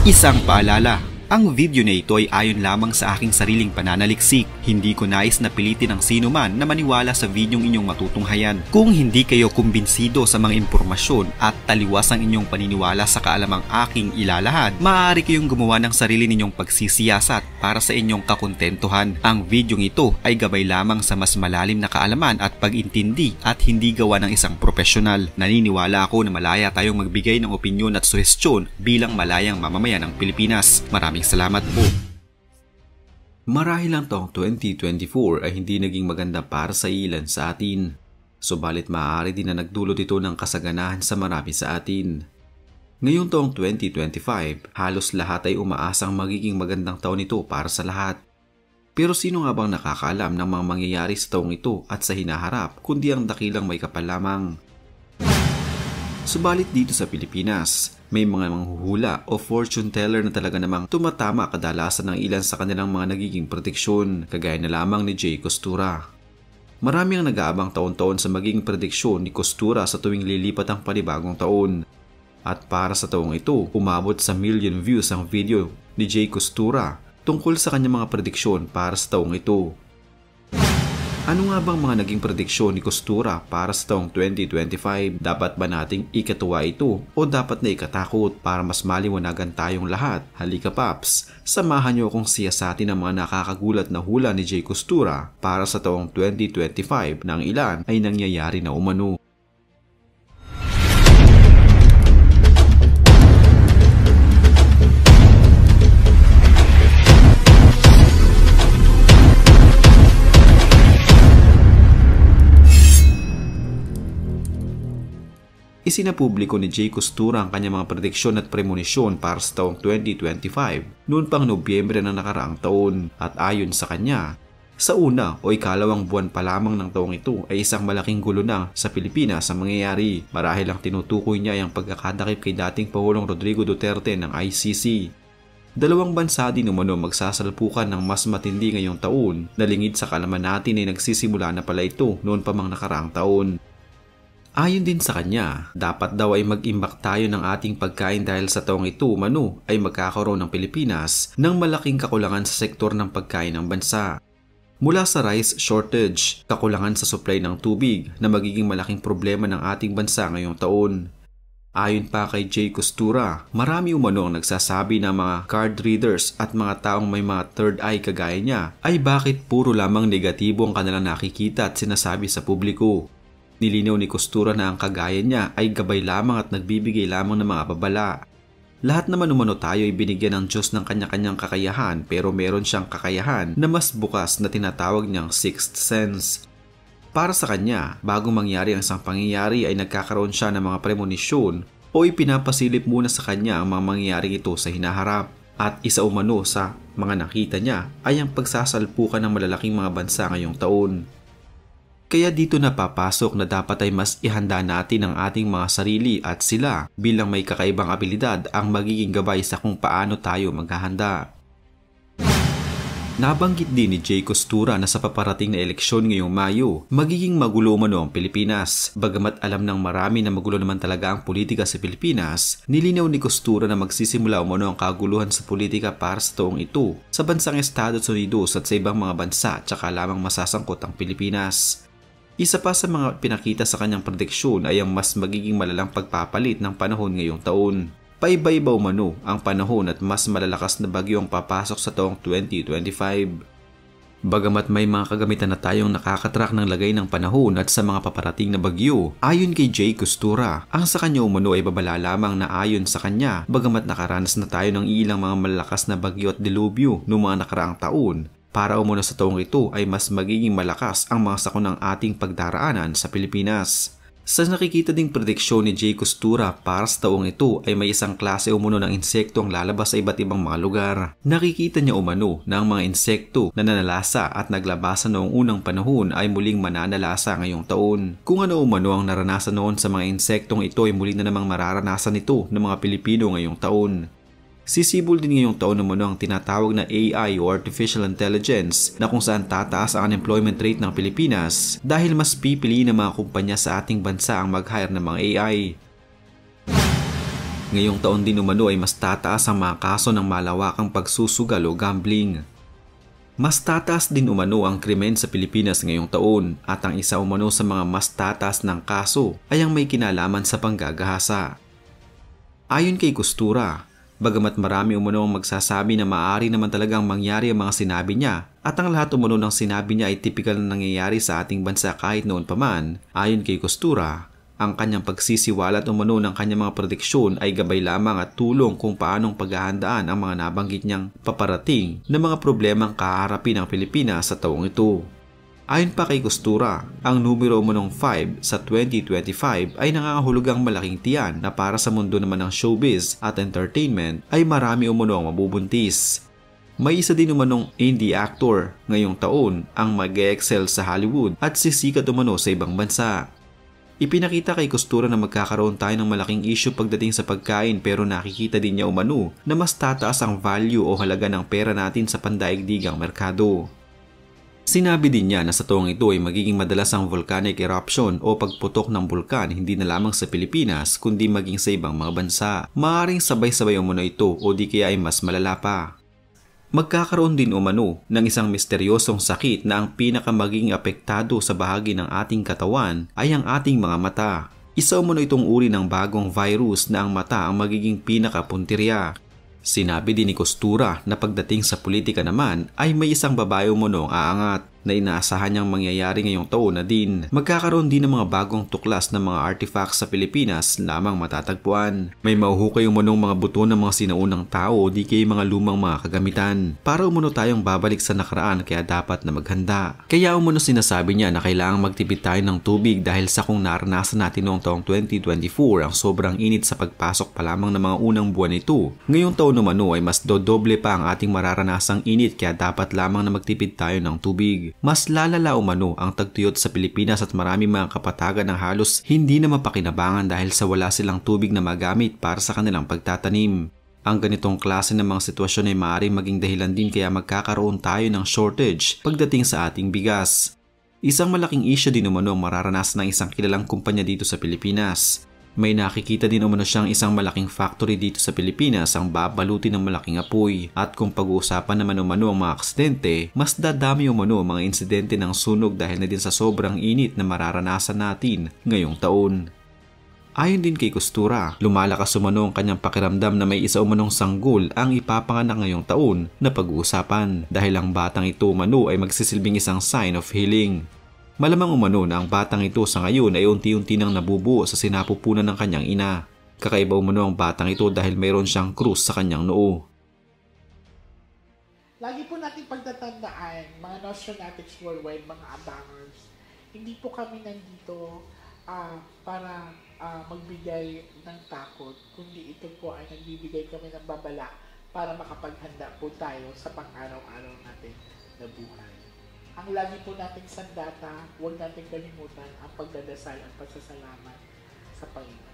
Isang paalala, ang video na ito ay ayon lamang sa aking sariling pananaliksik. Hindi ko nais na pilitin ang sino man na maniwala sa videong inyong matutunghayan. Kung hindi kayo kumbinsido sa mga impormasyon at taliwas ang inyong paniniwala sa kaalamang aking ilalahad, maaari kayong gumawa ng sarili ninyong pagsisiyasat para sa inyong kakontentuhan. Ang videong ito ay gabay lamang sa mas malalim na kaalaman at pag-intindi at hindi gawa ng isang profesional. Naniniwala ako na malaya tayong magbigay ng opinyon at suhestyon bilang malayang mamamayan ng Pilipinas. Maraming salamat po. Marahil ang taong 2024 ay hindi naging maganda para sa ilan sa atin. Subalit maaari din na nagdulot ito ng kasaganahan sa marami sa atin. Ngayong taong 2025, halos lahat ay umaasang magiging magandang taon ito para sa lahat. Pero sino nga bang nakakaalam ng mga mangyayari sa taong ito at sa hinaharap kundi ang dakilang may kapal lamang? Subalit dito sa Pilipinas, may mga manghuhula o fortune teller na talaga namang tumatama kadalasan ng ilan sa kanilang mga nagiging prediksyon, kagaya na lamang ni Jay Costura. Marami ang nag-aabang taon-taon sa magiging prediksyon ni Costura sa tuwing lilipat ang panibagong taon. At para sa taong ito, umabot sa million views ang video ni Jay Costura tungkol sa kanyang mga prediksyon para sa taong ito. Ano nga bang mga naging prediksyon ni Costura para sa taong 2025? Dapat ba nating ikatuwa ito o dapat na ikatakot? Para mas maliwanagan tayong lahat, halika Paps, samahan niyo akong siyasatin ang mga nakakagulat na hula ni Jay Costura para sa taong 2025 na ang ilan ay nangyayari na umano. Isinapubliko ni Jay Costura ang kanyang mga prediksyon at premonisyon para sa taong 2025 noon pang Nobyembre ng nakaraang taon, at ayon sa kanya, sa una o ikalawang buwan pa lamang ng taong ito ay isang malaking gulo na sa Pilipinas ang mangyayari. Marahil ang tinutukoy niya ay ang pagkakadakip kay dating Pangulong Rodrigo Duterte ng ICC. Dalawang bansa din umano magsasalpukan ng mas matindi ngayong taon na lingid sa kaalaman natin ay nagsisimula na pala ito noon pa mang nakaraang taon. Ayon din sa kanya, dapat daw ay mag-imbak tayo ng ating pagkain dahil sa taong ito umano ay magkakaroon ng Pilipinas ng malaking kakulangan sa sektor ng pagkain ng bansa. Mula sa rice shortage, kakulangan sa supply ng tubig na magiging malaking problema ng ating bansa ngayong taon. Ayon pa kay Jay Costura, marami umano ang nagsasabi na mga card readers at mga taong may mga third eye kagaya niya ay bakit puro lamang negatibo ang kanilang nakikita at sinasabi sa publiko. Nilinaw ni Costura na ang kagaya niya ay gabay lamang at nagbibigay lamang ng mga babala. Lahat naman umano tayo ay binigyan ng Diyos ng kanya-kanyang kakayahan, pero meron siyang kakayahan na mas bukas na tinatawag niyang sixth sense. Para sa kanya, bago mangyari ang isang pangyayari ay nagkakaroon siya ng mga premonisyon o ipinapasilip muna sa kanya ang mga mangyayaring ito sa hinaharap. At isa umano sa mga nakita niya ay ang pagsasalpukan ng malalaking mga bansa ngayong taon. Kaya dito napapasok na dapat ay mas ihanda natin ang ating mga sarili at sila bilang may kakaibang abilidad ang magiging gabay sa kung paano tayo maghahanda. Nabanggit din ni Jay Costura na sa paparating na eleksyon ngayong Mayo, magiging magulo umano ang Pilipinas. Bagamat alam ng marami na magulo naman talaga ang politika sa Pilipinas, nilinaw ni Costura na magsisimula umano ang kaguluhan sa politika para sa taong ito sa bansang Estados Unidos at sa ibang mga bansa, tsaka lamang masasangkot ang Pilipinas. Isa pa sa mga pinakita sa kanyang prediksyon ay ang mas magiging malalang pagpapalit ng panahon ngayong taon. Paiba-iba umano ang panahon at mas malalakas na bagyo ang papasok sa taong 2025. Bagamat may mga kagamitan na tayong nakakatrack ng lagay ng panahon at sa mga paparating na bagyo, ayon kay Jay Costura, ang sa kanya umano ay babala lamang na ayon sa kanya, bagamat nakaranas na tayo ng ilang mga malalakas na bagyo at dilubyo noong mga nakaraang taon. Para umano sa taong ito ay mas magiging malakas ang mga sakunang ating pagdaraanan sa Pilipinas. Sa nakikita ding prediksyon ni Jay Costura para sa taong ito ay may isang klase umano ng insekto ang lalabas sa iba't ibang mga lugar. Nakikita niya umano na ang mga insekto na nanalasa at naglabasan noong unang panahon ay muling mananalasa ngayong taon. Kung ano umano ang naranasan noon sa mga insektong ito ay muli na namang mararanasan ito ng mga Pilipino ngayong taon. Sisibol din ngayong taon naman ang tinatawag na AI o Artificial Intelligence na kung saan tataas ang unemployment rate ng Pilipinas dahil mas pipili ng mga kumpanya sa ating bansa ang mag-hire ng mga AI. Ngayong taon din umano ay mas tataas ang mga kaso ng malawakang pagsusugal o gambling. Mas tataas din umano ang krimen sa Pilipinas ngayong taon at ang isa umano sa mga mas tataas ng kaso ay ang may kinalaman sa panggagahasa. Ayon kay Costura, bagamat marami umano ang magsasabi na maaari naman talagang mangyari ang mga sinabi niya at ang lahat umano ng sinabi niya ay tipikal na nangyayari sa ating bansa kahit noon pa man, ayon kay Costura, ang kanyang pagsisiwalat umano ng kanyang mga prediksyon ay gabay lamang at tulong kung paanong paghahandaan ang mga nabanggit niyang paparating na mga problemang kaharapin ng Pilipinas sa taong ito. Ayon pa kay Costura, ang numero umanong 5 sa 2025 ay nangangahulugang malaking tiyan na para sa mundo naman ng showbiz at entertainment ay marami umano ang mabubuntis. May isa din umanong indie actor ngayong taon ang mag-excel sa Hollywood at sisikat umano sa ibang bansa. Ipinakita kay Costura na magkakaroon tayo ng malaking issue pagdating sa pagkain pero nakikita din niya umano na mas tataas ang value o halaga ng pera natin sa pandaigdigang merkado. Sinabi din niya na sa taong ito ay magiging madalas ang volcanic eruption o pagputok ng bulkan hindi na lamang sa Pilipinas kundi maging sa ibang mga bansa. Maaaring sabay-sabay umano ito o di kaya ay mas malala pa. Magkakaroon din umano ng isang misteryosong sakit na ang pinakamaging apektado sa bahagi ng ating katawan ay ang ating mga mata. Isa umano itong uri ng bagong virus na ang mata ang magiging pinakapuntirya. Sinabi din ni Costura na pagdating sa politika naman ay may isang babae umano ang aangat na inaasahan niyang mangyayari ngayong taon na din. Magkakaroon din ng mga bagong tuklas ng mga artifacts sa Pilipinas lamang matatagpuan. May mahuhukay umunong mga buto ng mga sinaunang tao o di kaya mga lumang mga kagamitan. Para umuno tayong babalik sa nakaraan kaya dapat na maghanda. Kaya umuno sinasabi niya na kailangang magtipid tayo ng tubig dahil sa kung naranasan natin noong taong 2024 ang sobrang init sa pagpasok pa lamang ng mga unang buwan nito. Ngayong taon umano ay mas dodoble pa ang ating mararanasang init kaya dapat lamang na magtipid tayo ng tubig. Mas lalala umano ang tagtuyot sa Pilipinas at marami mga kapatagan ng halos hindi na mapakinabangan dahil sa wala silang tubig na magamit para sa kanilang pagtatanim. Ang ganitong klase ng mga sitwasyon ay maaaring maging dahilan din kaya magkakaroon tayo ng shortage pagdating sa ating bigas. Isang malaking issue din umano ang mararanasan ng isang kilalang kumpanya dito sa Pilipinas. May nakikita din umano siyang isang malaking factory dito sa Pilipinas ang babalutin ng malaking apoy. At kung pag-uusapan naman umano ang mga aksidente, mas dadami umano ang mga insidente ng sunog dahil na din sa sobrang init na mararanasan natin ngayong taon. Ayon din kay Costura, lumalakas umano ang kanyang pakiramdam na may isa umanong sanggol ang ipapanganak ngayong taon na pag-uusapan dahil ang batang ito umano ay magsisilbing isang sign of healing. Malamang umano na ang batang ito sa ngayon ay unti-unti nang nabubuo sa sinapupunan ng kanyang ina. Kakaiba umano ang batang ito dahil mayroon siyang krus sa kanyang noo. Lagi po natin pagtatandaan, mga Nostradamus worldwide, mga abangers, hindi po kami nandito para magbigay ng takot, kundi ito po ay nagbibigay kami ng babala para makapaghanda po tayo sa pang-araw-araw natin na buhay. Ang lagi po nating sandata, huwag natin kalimutan ang pagdadasal at pasasalamat sa Panginoon.